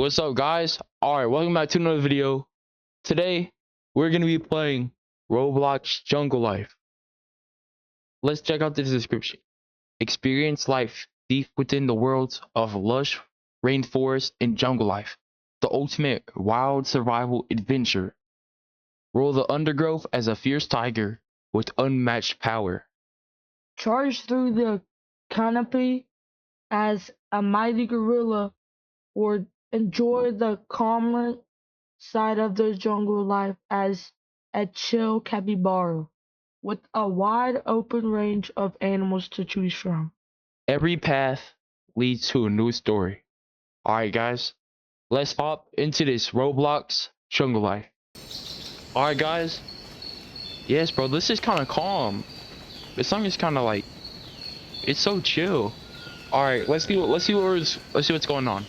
What's up, guys? Alright, welcome back to another video. Today, we're going to be playing Roblox Jungle Life. Let's check out the description. Experience life deep within the worlds of lush rainforest and jungle life. The ultimate wild survival adventure. Roll the undergrowth as a fierce tiger with unmatched power. Charge through the canopy as a mighty gorilla, or enjoy the calmer side of the jungle life as a chill capybara, with a wide open range of animals to choose from. Every path leads to a new story. Alright, guys, let's hop into this Roblox Jungle Life. Alright, guys. Yes, bro, this is kind of calm. This song is kind of like, it's so chill. Alright, let's see what's going on.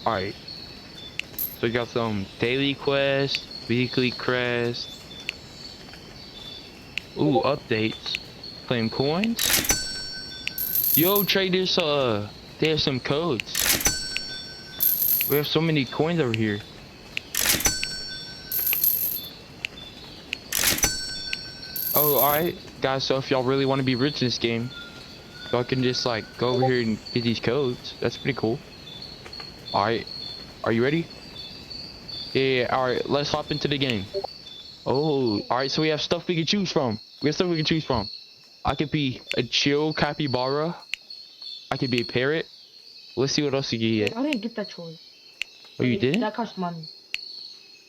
Alright. So we got some daily quests, weekly quests. Ooh, updates. Claim coins. Yo, traders, they have some codes. We have so many coins over here. Oh, alright, guys, so if y'all really want to be rich in this game, y'all can just, like, go over here and get these codes. That's pretty cool. Alright, are you ready? Yeah, alright, let's hop into the game. Oh, alright, so we have stuff we can choose from. I could be a chill capybara. I could be a parrot. Let's see what else you can get. I didn't get that choice. Oh, you didn't? That costs money.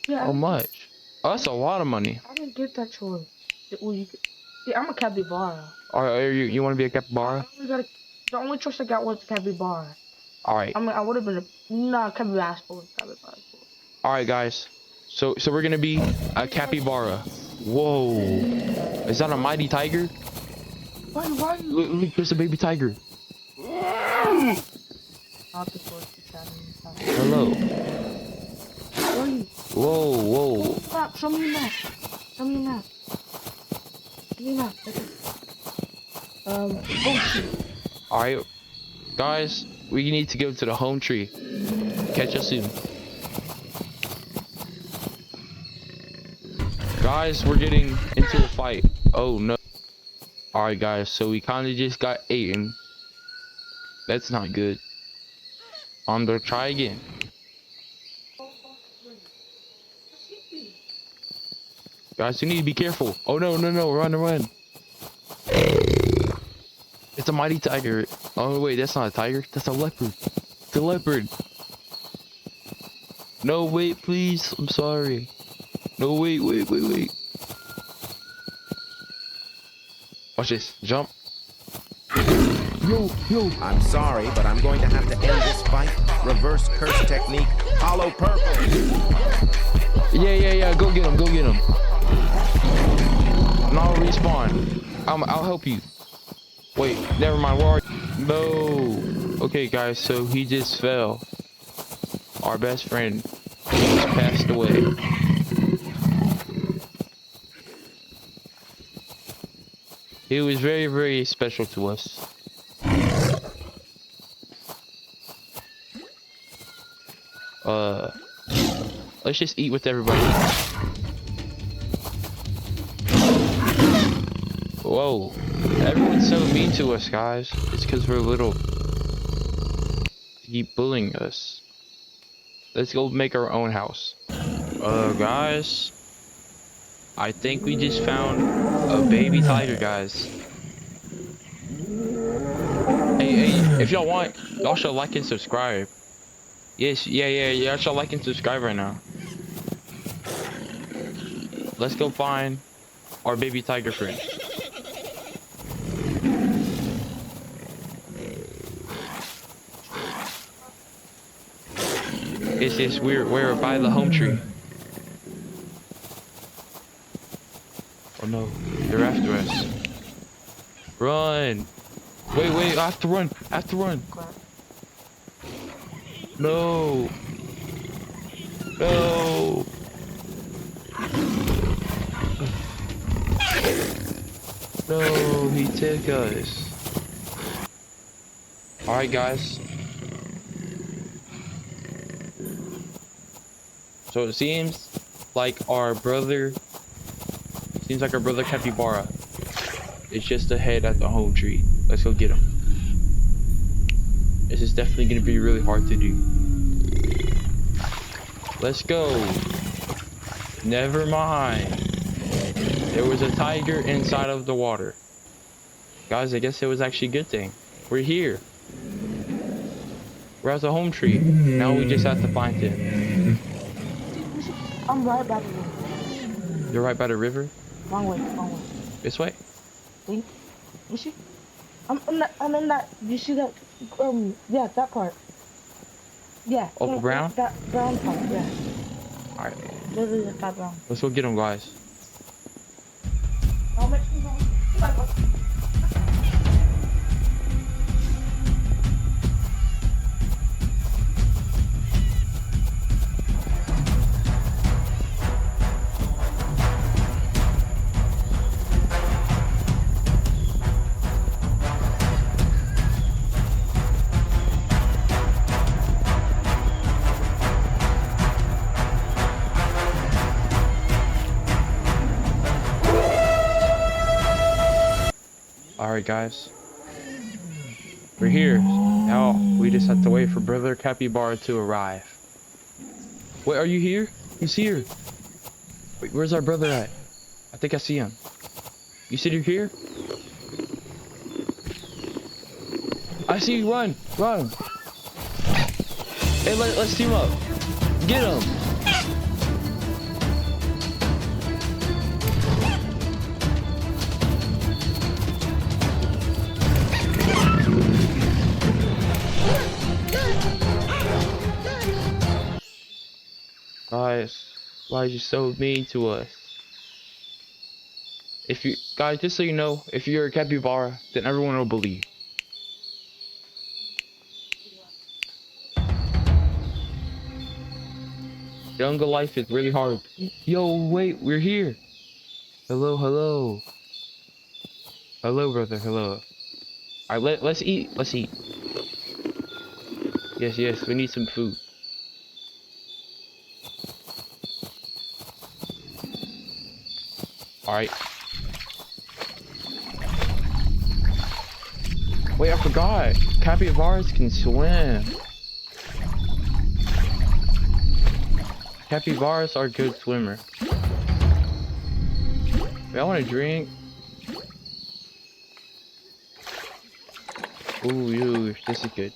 Yeah. How much? Oh, that's a lot of money. I didn't get that choice. Yeah, I'm a capybara. Alright, you want to be a capybara? The only choice I got was capybara. Alright. I mean, I would have been capybara. Alright, guys. So we're gonna be a capybara. Whoa. Is that a mighty tiger? Why? Look, there's a baby tiger. Hello. Whoa. Stop, show me a map. Alright. Guys, we need to go to the home tree. Catch us soon. Guys, we're getting into the fight. Oh no. Alright, guys, so we kind of just got eaten. That's not good. I'm gonna try again. Guys, you need to be careful. Oh no, run. It's a mighty tiger. Oh wait, that's not a tiger. That's a leopard. It's a leopard. No, wait, please. I'm sorry. No, wait. Watch this. Jump. Yo. I'm sorry, but I'm going to have to end this fight. Reverse curse technique. Hollow purple. Yeah. Go get him. And I'll respawn. I'll help you. Wait, never mind. Where are you? No. Okay, guys, so he just fell. Our best friend just passed away. He was very, very special to us. Let's just eat with everybody. Whoa. Everyone's so mean to us, guys. It's because we're little. They keep bullying us. Let's go make our own house. Guys. I think we just found a baby tiger, guys. Hey, if y'all want, y'all should like and subscribe. Yes, yeah, y'all should like and subscribe right now. Let's go find our baby tiger friend. It's we're by the home tree. Oh no, they're after us. Run! Wait, I have to run. No. No, he took us. All right, guys. So it seems like our brother Capybara is just ahead at the home tree. Let's go get him. This is definitely gonna be really hard to do. Let's go. Never mind. There was a tiger inside of the water. Guys, I guess it was actually a good thing. We're here. We're at the home tree. Now we just have to find him. I'm right by the river. You're right by the river? Wrong way, wrong way. This way? See? You see? I'm in that, you see that, yeah, that part. Yeah. Oh, brown? That brown part, yeah. Alright. Literally that brown. Let's go get him, guys. I'll make you know. Alright, guys. We're here. Now we just have to wait for Brother Capybara to arrive. Wait, are you here? He's here. Wait, where's our brother at? I think I see him. You said you're here? I see you. Run! Run! Hey, let's team up. Get him! Guys, why are you so mean to us? If you guys, just so you know, if you're a capybara, then everyone will believe. Jungle life is really hard. Yo, wait, we're here. Hello, hello. Hello, brother, hello. Alright, let's eat. Let's eat. Yes, we need some food. Alright. Wait, I forgot. Capybaras can swim. Capybaras are good swimmers. Wait, I want to drink. Ooh, this is good.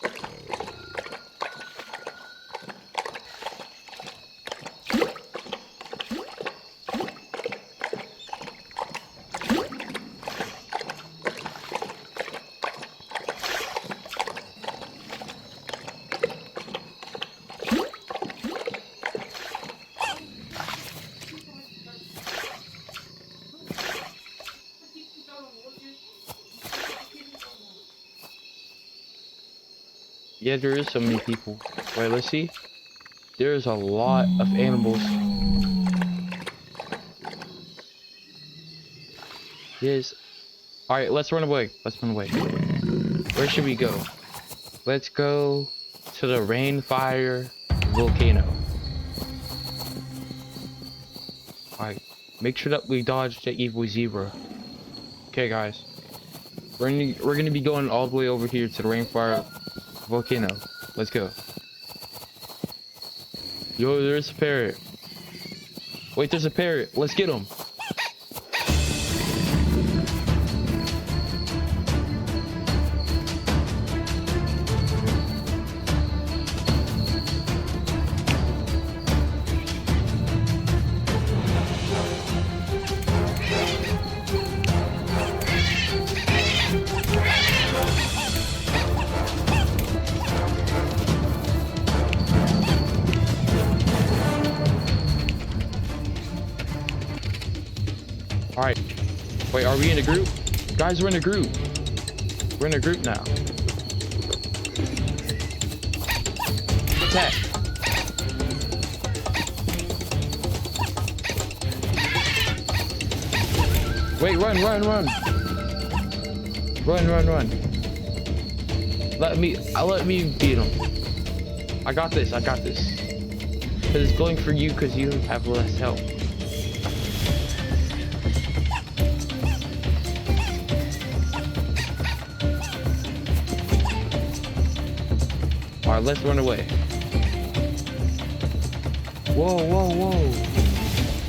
Yeah, there is so many people. Wait, let's see. There's a lot of animals. Yes. Alright, let's run away. Let's run away. Where should we go? Let's go to the Rainfire volcano. Alright, make sure that we dodge the evil zebra. Okay, guys. We're gonna be going all the way over here to the Rainfire volcano. Let's go. Yo, there's a parrot. Wait, there's a parrot. Let's get him. Alright. Wait, are we in a group? Guys, we're in a group. We're in a group now. Attack. Wait, run. Run. Let me beat him. I got this. I got this. Cause it's going for you because you have less health. All right, let's run away. Whoa, whoa, whoa!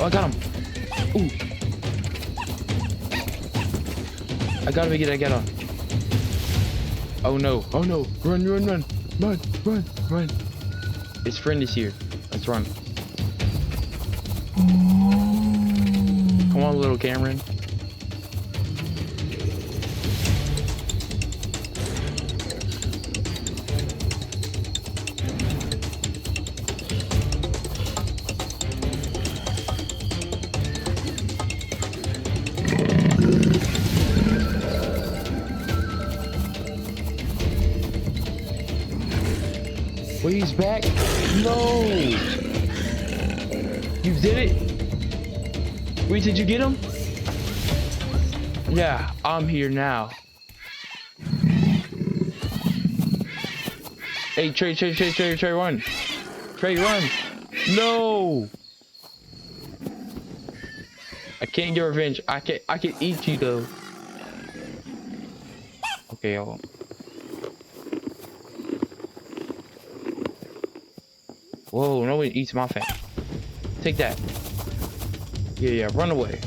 Oh, I got him. Ooh! I gotta make it. I got him. Oh no! Oh no! Run! Run! Run! Run! Run! Run! His friend is here. Let's run. Come on, little Cameron. Wait, he's back? No! You did it? Wait, did you get him? Yeah, I'm here now. Hey, Trey, run. Trey, run. No! I can't get revenge. I can eat you though. Okay, hold on. Whoa, no one eats my fam. Take that. Yeah, run away.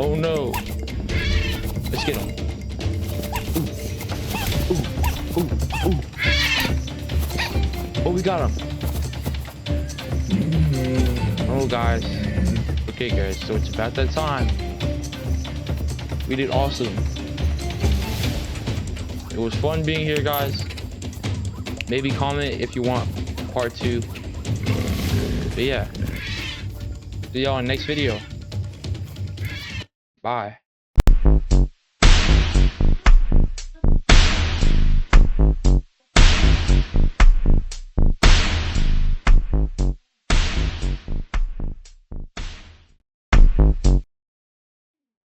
Oh no. Let's get him. Ooh. Oh, we got him. Oh, guys. Okay, guys. So it's about that time. We did awesome. It was fun being here, guys. Maybe comment if you want part 2. But yeah. See y'all in the next video. Bye.